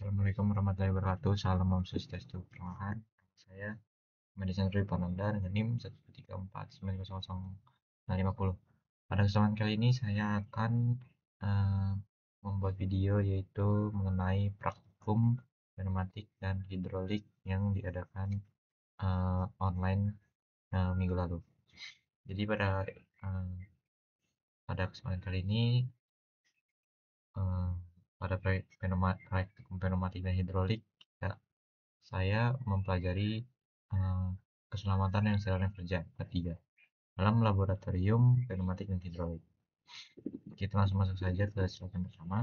Assalamualaikum warahmatullahi wabarakatuh. Salam Om Swastiastu. Perkenalkan, saya Ahmad Sandri Pananda dengan NIM 134900550. Pada kesempatan kali ini saya akan eh, membuat video yaitu mengenai praktikum pneumatik dan hidrolik yang diadakan online minggu lalu. Jadi pada kesempatan kali ini eh, pada praktikum pneumatik dan hidrolik saya mempelajari eh, keselamatan yang selalu kerja ketiga dalam laboratorium pneumatik dan hidrolik. Kita langsung masuk saja ke slide yang pertama.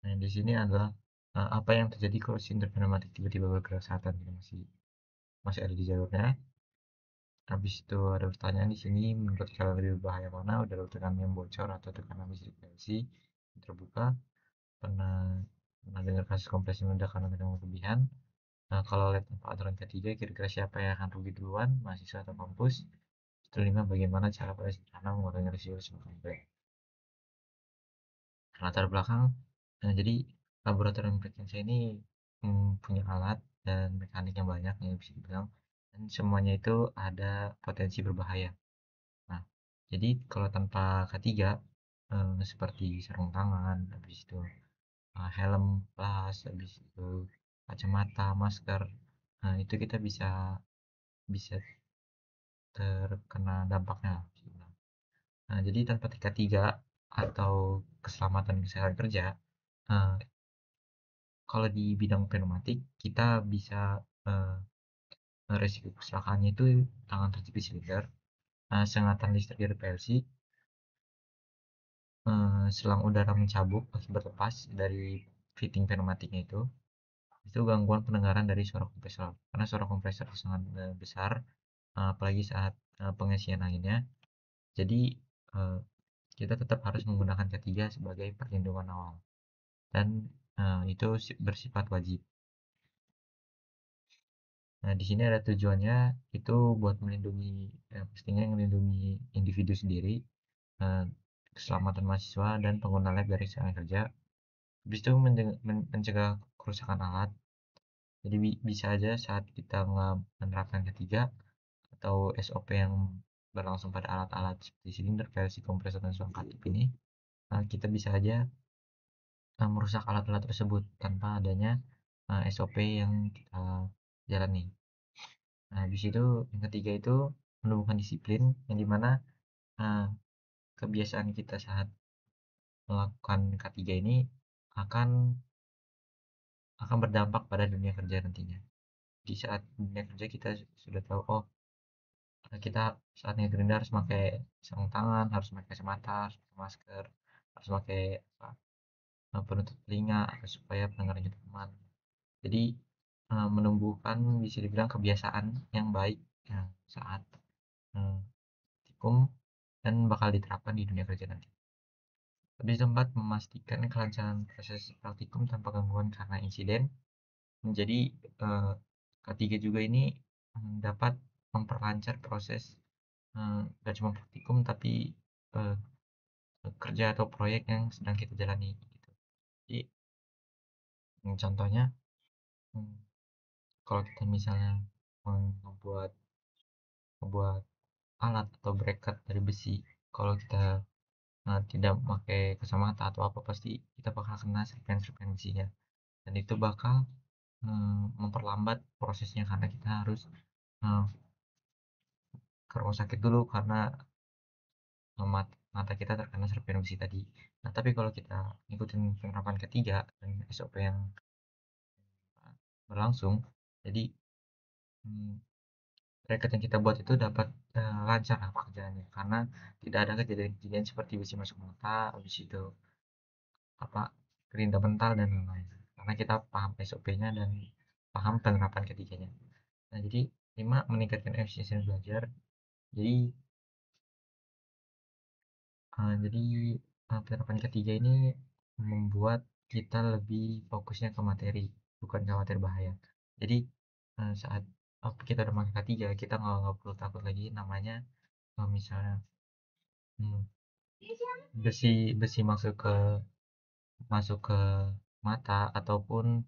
Nah, di sini adalah apa yang terjadi kalau silinder pneumatik tiba-tiba bergerak saat kita masih ada di jalurnya. Habis itu ada pertanyaan di sini, menurut kalian lebih berbahaya mana? Udara tekanan yang bocor atau tekanan listrik PLC terbuka? Pernah pernah dengar kasus kompresi meledak karena tekanan berlebihan? Nah, kalau lihat tanpa aturan ketiga, kira-kira siapa yang akan rugi duluan, mahasiswa atau kampus? Kelima, bagaimana cara pada sederhana mengurangi risiko konflik. Latar belakang, jadi laboratorium saya ini punya alat dan mekanik yang banyak yang bisa dibilang, dan semuanya itu ada potensi berbahaya. Nah, jadi kalau tanpa ketiga, seperti sarung tangan, habis itu helm, tas, habis itu kacamata, masker, nah itu kita bisa bisa terkena dampaknya. Nah, jadi tanpa tingkat tiga atau keselamatan kesehatan kerja, eh, kalau di bidang pneumatik kita bisa eh, resiko kecelakaannya itu tangan terjepit silinder, sengatan listrik dari PLC, selang udara mencabuk akibat lepas dari fitting pneumatiknya itu gangguan pendengaran dari suara kompresor. Karena suara kompresor itu sangat besar, apalagi saat pengisian anginnya. Jadi eh, kita tetap harus menggunakan ketiga sebagai perlindungan awal. Dan itu bersifat wajib. Nah, di sini ada tujuannya itu buat melindungi, pastinya melindungi individu sendiri, eh, keselamatan mahasiswa dan pengguna lab dari serangan kerja. Habis itu mencegah kerusakan alat. Jadi bisa aja saat kita menerapkan ketiga atau SOP yang berlangsung pada alat-alat seperti silinder, versi kompresor dan suang katip ini, kita bisa aja merusak alat-alat tersebut tanpa adanya SOP yang kita jalani. Nah, habis itu yang ketiga itu menumbuhkan disiplin yang dimana uh, kebiasaan kita saat melakukan K3 ini akan akan berdampak pada dunia kerja nantinya. Di saat dunia kerja kita sudah tahu, oh kita saatnya gerindra harus pakai sarung tangan, harus pakai kacamata, harus pakai masker, harus pakai penutup telinga supaya pendengarannya aman. Jadi menumbuhkan bisa dibilang kebiasaan yang baik ya, saat praktikum dan bakal diterapkan di dunia kerja nanti. Lebih tempat memastikan kelancaran proses praktikum tanpa gangguan karena insiden. Menjadi ketiga juga ini dapat memperlancar proses gak cuma praktikum tapi eh, kerja atau proyek yang sedang kita jalani gitu. Jadi contohnya hmm, kalau kita misalnya membuat membuat alat atau bracket dari besi, kalau kita tidak memakai kacamata atau apa pasti kita bakal kena serpihan-serpihan besinya dan itu bakal memperlambat prosesnya karena kita harus eh, ke rumah sakit dulu karena mata kita terkena serpihan besi tadi. Nah, tapi kalau kita ngikutin penerapan ketiga dan SOP yang berlangsung, jadi hmm, bracket yang kita buat itu dapat lancar lah pekerjaannya karena tidak ada kejadian-kejadian seperti besi masuk mata, habis itu apa gerinda mental dan lain-lain. Karena kita paham SOP-nya dan paham penerapan ketiganya. Nah, jadi 5 meningkatkan efisiensi belajar. Jadi jadi penerapan ketiga ini membuat kita lebih fokusnya ke materi, bukan khawatir bahaya. Jadi saat kita udah pakai K3, kita nggak perlu takut lagi namanya misalnya hmm, besi besi masuk ke mata ataupun,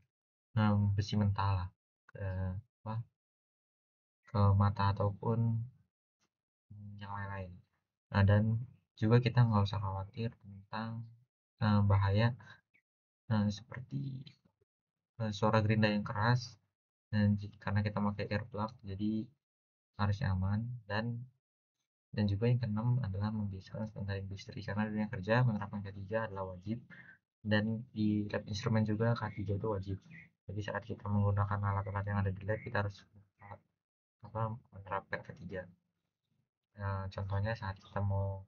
besi mental lah ke apa, ke mata ataupun, yang lain-lain. Nah, dan juga kita nggak usah khawatir tentang, bahaya, seperti, suara gerinda yang keras, dan karena kita pakai earplug jadi harusnya aman. Dan juga yang keenam adalah membiasakan standar industri, karena dunia kerja menerapkan K3 adalah wajib, dan di lab instrumen juga K3 itu wajib. Jadi saat kita menggunakan alat-alat yang ada di lab, kita harus apa, menerapkan K3. Contohnya saat kita mau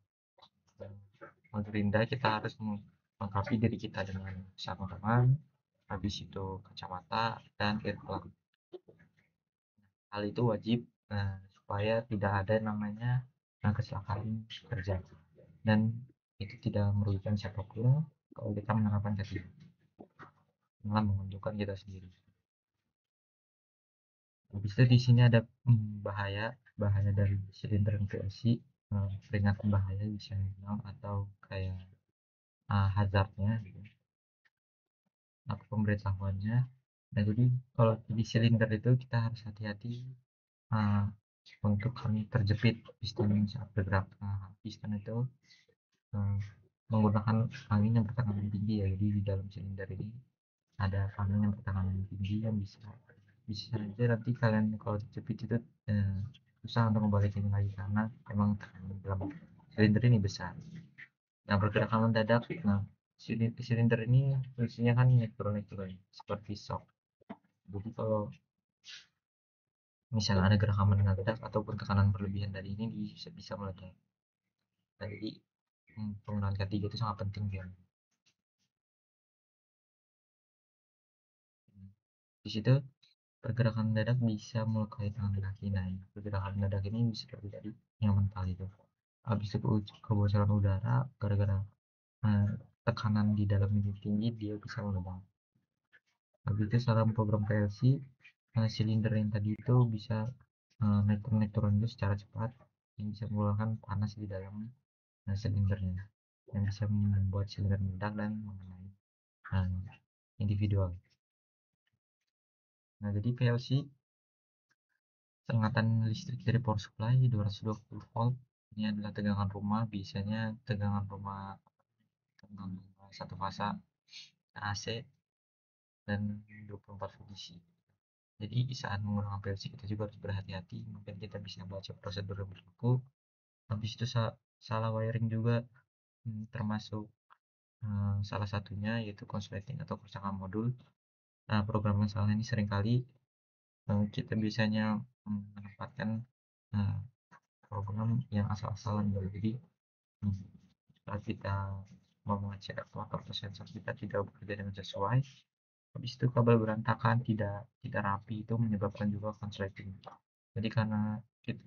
mengerinda, kita harus melengkapi diri kita dengan sarung tangan, habis itu kacamata dan earplug. Hal itu wajib, supaya tidak ada namanya kecelakaan kerja, dan itu tidak merugikan siapapun kalau kita menerapkan K3, malah menguntungkan kita sendiri. Habis itu di sini ada bahaya bahaya dari silinder VOC, peringatan bahaya bisa dibilang, atau kayak hazardnya gitu, atau pemberitahuannya. Nah, jadi kalau di silinder itu kita harus hati-hati, uh, untuk kami terjepit piston saat bergerak. Piston itu uh, menggunakan angin yang bertekanan tinggi ya, jadi di dalam silinder ini ada angin yang bertekanan tinggi yang bisa bisa saja nanti kalian kalau terjepit itu susah untuk membalikin lagi, karena emang tekanan dalam silinder ini besar. Nah, pergerakan mendadak, nah silinder ini fungsinya kan naik turun seperti shock. Jadi kalau misalnya ada gerakan mendadak ataupun tekanan berlebihan dari ini bisa meledak. Nah, jadi penggunaan K3 itu sangat penting ya. Di situ pergerakan mendadak bisa melukai tangan kaki. Nah, pergerakan mendadak ini seperti tadi yang mental itu. Habis itu kebocoran udara gara-gara eh, tekanan di dalam ini tinggi, dia bisa meledak. Habis itu salah program PLC, silinder yang tadi itu bisa naik turun itu secara cepat, yang bisa mengeluarkan panas di dalam silindernya, yang bisa membuat silinder meledak dan mengenai individual. Nah, jadi PLC sengatan listrik dari power supply 220 volt. Ini adalah tegangan rumah, biasanya tegangan rumah satu fasa AC dan 24 volt DC. Jadi saat menggunakan PLC kita juga harus berhati-hati, mungkin kita bisa baca prosedur yang berlaku. Habis itu salah wiring juga, termasuk salah satunya yaitu konsleting atau kerusakan modul. Nah, program yang salah ini seringkali kita biasanya menempatkan program yang asal-asalan gitu. Jadi saat kita mau mengecek aktuator atau sensor kita tidak bekerja dengan sesuai, habis itu kabel berantakan, tidak tidak rapi, itu menyebabkan juga konsleting. Jadi karena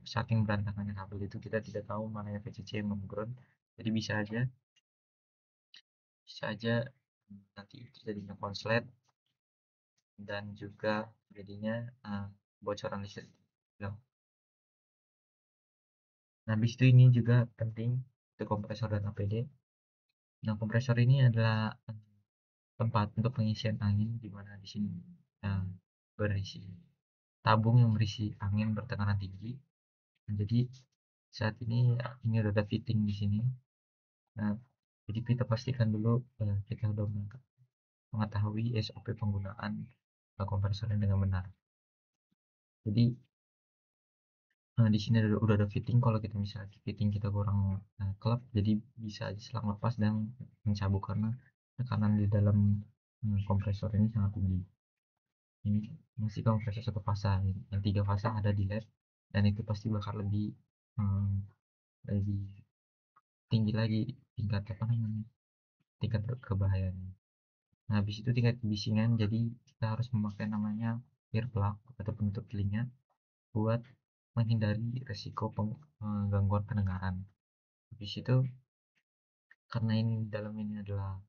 saking berantakannya kabel itu, kita tidak tahu mana yang VCC yang ground, jadi bisa aja nanti itu jadinya konslet, dan juga jadinya bocoran listrik. Nah, habis itu ini juga penting, itu kompresor dan APD. Nah, kompresor ini adalah tempat untuk pengisian angin, di mana di sini berisi tabung yang berisi angin bertekanan tinggi. Nah, jadi saat ini udah ada fitting di sini. Nah, jadi kita pastikan dulu kita udah mengetahui SOP penggunaan kompresornya dengan benar. Jadi di sini udah ada fitting. Kalau kita misalnya fitting kita kurang klep, jadi bisa aja selang lepas dan mencabuk karena tekanan di dalam kompresor ini sangat tinggi. Ini masih kompresor satu fasa, yang tiga fasa ada di lab, dan itu pasti bakal hmm, lebih tinggi lagi tingkat apa namanya, tingkat kebahayaannya. Nah, habis itu tingkat kebisingan, jadi kita harus memakai namanya earplug atau penutup telinga buat menghindari resiko gangguan pendengaran. Habis itu karena ini dalam ini adalah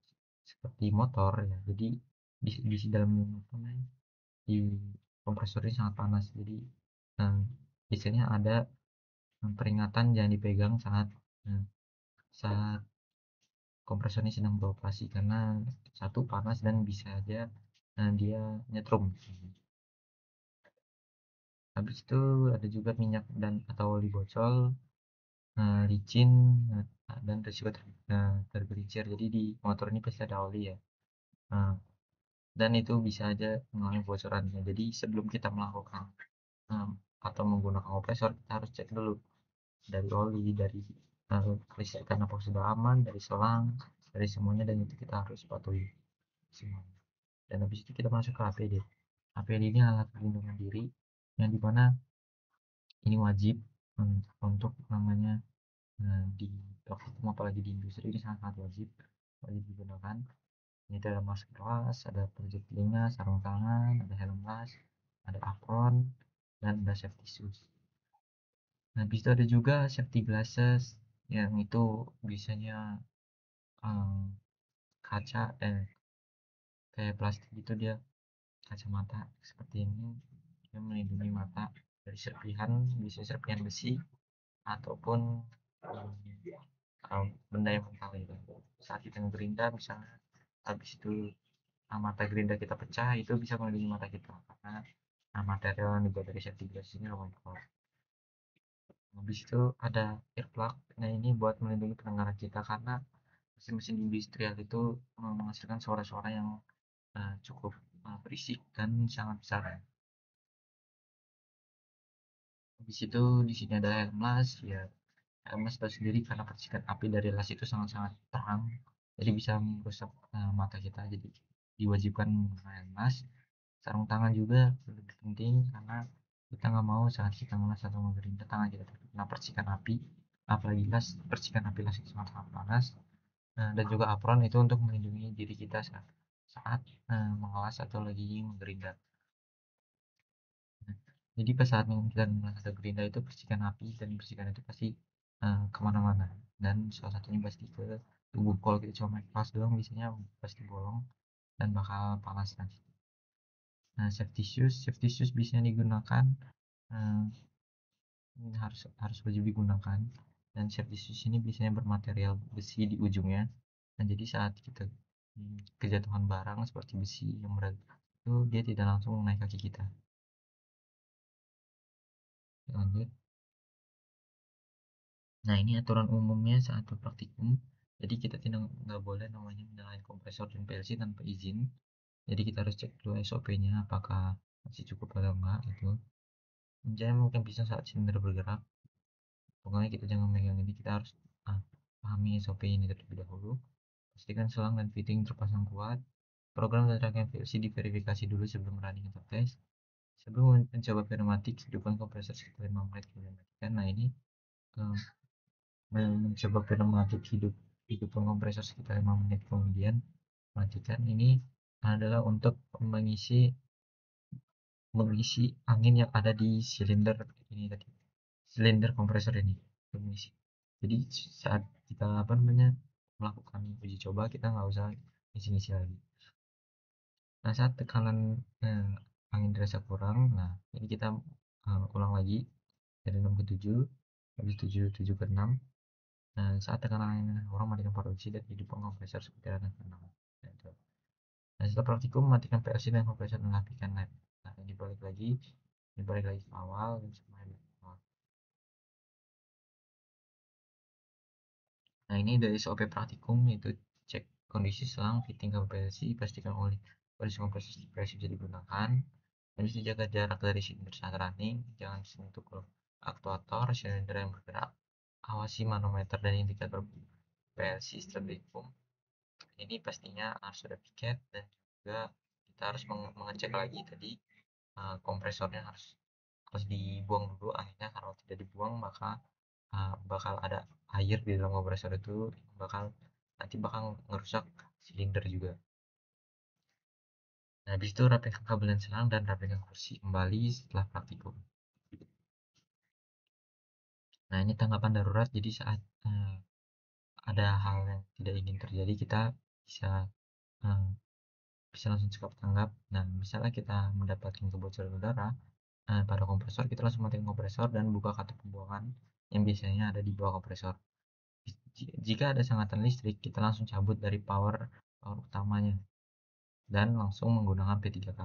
seperti motor ya, jadi di dalam apa namanya, di kompresor ini sangat panas, jadi biasanya ada peringatan jangan dipegang saat saat kompresor ini sedang beroperasi karena satu panas dan bisa aja dia nyetrum. Habis itu ada juga minyak dan atau oli bocor, licin, dan risiko tergelincir. Jadi di motor ini pasti ada oli ya. Nah, dan itu bisa aja mengalami bocorannya. Jadi sebelum kita melakukan eh, atau menggunakan kompresor, kita harus cek dulu dari oli, dari kelistrikan apa sudah aman, dari selang, dari semuanya, dan itu kita harus patuhi semuanya. Dan habis itu kita masuk ke APD. APD ini alat pelindungan diri yang dimana ini wajib untuk namanya di Vakum apalagi di industri ini sangat wajib digunakan. Ini ada masker las, ada pelitup telinga, sarung tangan, ada helm las, ada apron, dan ada safety shoes. Nah, habis itu ada juga safety glasses yang itu biasanya kaca kayak plastik itu, dia kacamata seperti ini yang melindungi mata dari serpihan, bisa serpihan besi ataupun benda yang metal itu. Saat kita ngegerinda misalnya, habis itu mata gerinda kita pecah, itu bisa melindungi mata kita karena material yang dibuat dari safety glass ini lumayan kuat. Habis itu ada earplug. Nah, ini buat melindungi pendengaran kita karena mesin-mesin industrial itu menghasilkan suara-suara yang cukup berisik dan sangat besar. Habis itu di sini ada helm las ya. Helm las tahu sendiri karena percikan api dari las itu sangat-sangat terang, jadi bisa merusak mata kita. Jadi diwajibkan menggunakan helm las. Sarung tangan juga lebih penting karena kita nggak mau saat kita melas atau mengerindai tangan kita terkena percikan api, apalagi las, percikan api las itu sangat-sangat panas. Dan juga apron itu untuk melindungi diri kita saat mengelas atau lagi mengerindai. Jadi pas saat kita ada gerinda itu percikan api, dan percikan itu pasti kemana-mana, dan salah satunya pasti ke tubuh. Kalau kita cuma main kelas doang biasanya pasti bolong dan bakal panas nanti. Nah, safety shoes biasanya digunakan, eh, harus harus wajib digunakan, dan safety shoes ini biasanya bermaterial besi di ujungnya, dan jadi saat kita kejatuhan barang seperti besi yang berat itu dia tidak langsung naik kaki kita. Lanjut. Nah, ini aturan umumnya saat praktikum. Jadi kita nggak boleh namanya menyalakan kompresor dan PLC tanpa izin. Jadi kita harus cek dulu SOP-nya apakah masih cukup atau enggak itu. Misalnya mungkin bisa saat silinder bergerak. Pokoknya kita jangan megang ini, kita harus pahami SOP ini terlebih dahulu. Pastikan selang dan fitting terpasang kuat. Program dan rangkaian PLC diverifikasi dulu sebelum running atau tes. Sebelum mencoba pneumatik, hidupkan kompresor sekitar 5 menit kemudian matikan. Nah, ini mencoba pneumatik hidup kompresor sekitar 5 menit kemudian matikan. Ini adalah untuk mengisi angin yang ada di silinder ini tadi, silinder kompresor ini mengisi. Jadi saat kita melakukan uji coba, kita nggak usah isi-isi lagi. Nah, saat tekanan angin dirasa kurang, nah ini kita ulang lagi dari 6 ke 7, habis 7 ke 6. Nah, saat tekanan angin kurang, matikan produksi dan hidupkan kompresor seperti ada ke-6. Nah, itu. Nah, setelah praktikum, matikan PLC dan kompresor dan hatikan lab. Nah, ini balik lagi ke awal dan semuanya awal. Nah, ini dari SOP praktikum, itu cek kondisi selang, fitting ke PLC, pastikan kondisi kompresor PLC bisa digunakan. Habis itu jaga jarak dari silinder saat running, jangan sentuh ke aktuator, silinder yang bergerak. Awasi manometer dan indikator PLC setelah dihukum. Ini pastinya harus ada piket, dan juga kita harus mengecek lagi tadi kompresornya harus harus dibuang dulu anginnya. Kalau tidak dibuang maka bakal ada air di dalam kompresor itu, nanti bakal ngerusak silinder juga. Nah, habis itu rapikan kabel dan selang dan rapikan kursi kembali setelah praktikum. Nah, ini tanggapan darurat. Jadi saat ada hal yang tidak ingin terjadi, kita bisa eh, bisa langsung cepat tanggap. Nah, misalnya kita mendapatkan kebocoran udara pada kompresor, kita langsung matiin kompresor dan buka katup pembuangan yang biasanya ada di bawah kompresor. Jika ada sengatan listrik, kita langsung cabut dari power power utamanya dan langsung menggunakan P3K.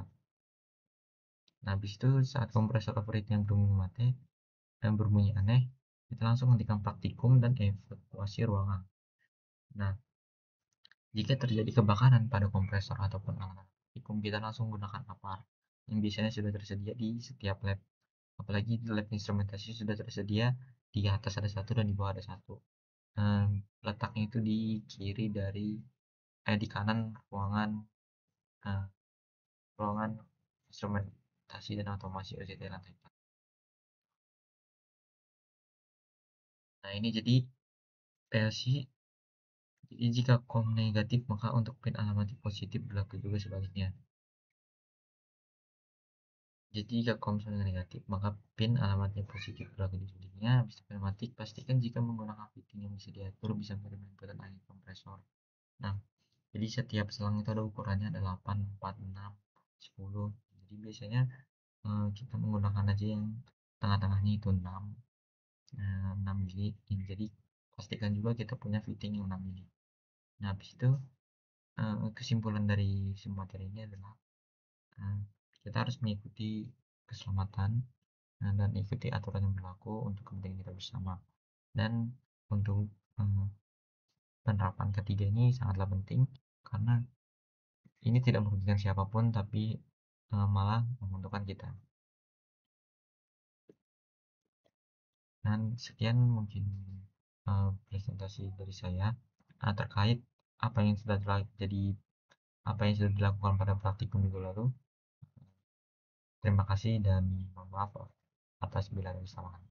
Nah, habis itu saat kompresor overheatnya berbunyi mati dan berbunyi aneh, kita langsung hentikan praktikum dan evakuasi ruangan. Nah, jika terjadi kebakaran pada kompresor ataupun alat praktikum, kita langsung gunakan APAR yang biasanya sudah tersedia di setiap lab. Apalagi di lab instrumentasi sudah tersedia, di atas ada satu dan di bawah ada satu. Letaknya itu di kiri dari di kanan ruangan eh, ruangan instrumentasi dan otomasi OJT lantai 4. Nah, ini jadi PLC. Jadi jika COM negatif, maka untuk pin alamat positif berlaku juga sebaliknya. Jadi jika COM sudah negatif, maka pin alamatnya positif berlaku di sebaliknya. Bisa pneumatik, pastikan jika menggunakan fitting yang bisa diatur bisa menerima inputan angin kompresor. Nah, jadi setiap selang itu ada ukurannya, ada 8, 4, 6, 10. Jadi biasanya kita menggunakan aja yang tengah-tengahnya itu 6, 6 mili. Jadi pastikan juga kita punya fitting yang 6 mili. Nah, habis itu kesimpulan dari semua materi ini adalah eh, kita harus mengikuti keselamatan dan ikuti aturan yang berlaku untuk kepentingan kita bersama. Dan untuk eh, penerapan ketiga ini sangatlah penting karena ini tidak merugikan siapapun tapi malah menguntungkan kita. Dan sekian mungkin presentasi dari saya terkait apa yang sudah jadi apa yang sudah dilakukan pada praktikum minggu lalu. Terima kasih dan mohon maaf atas bila ada kesalahan.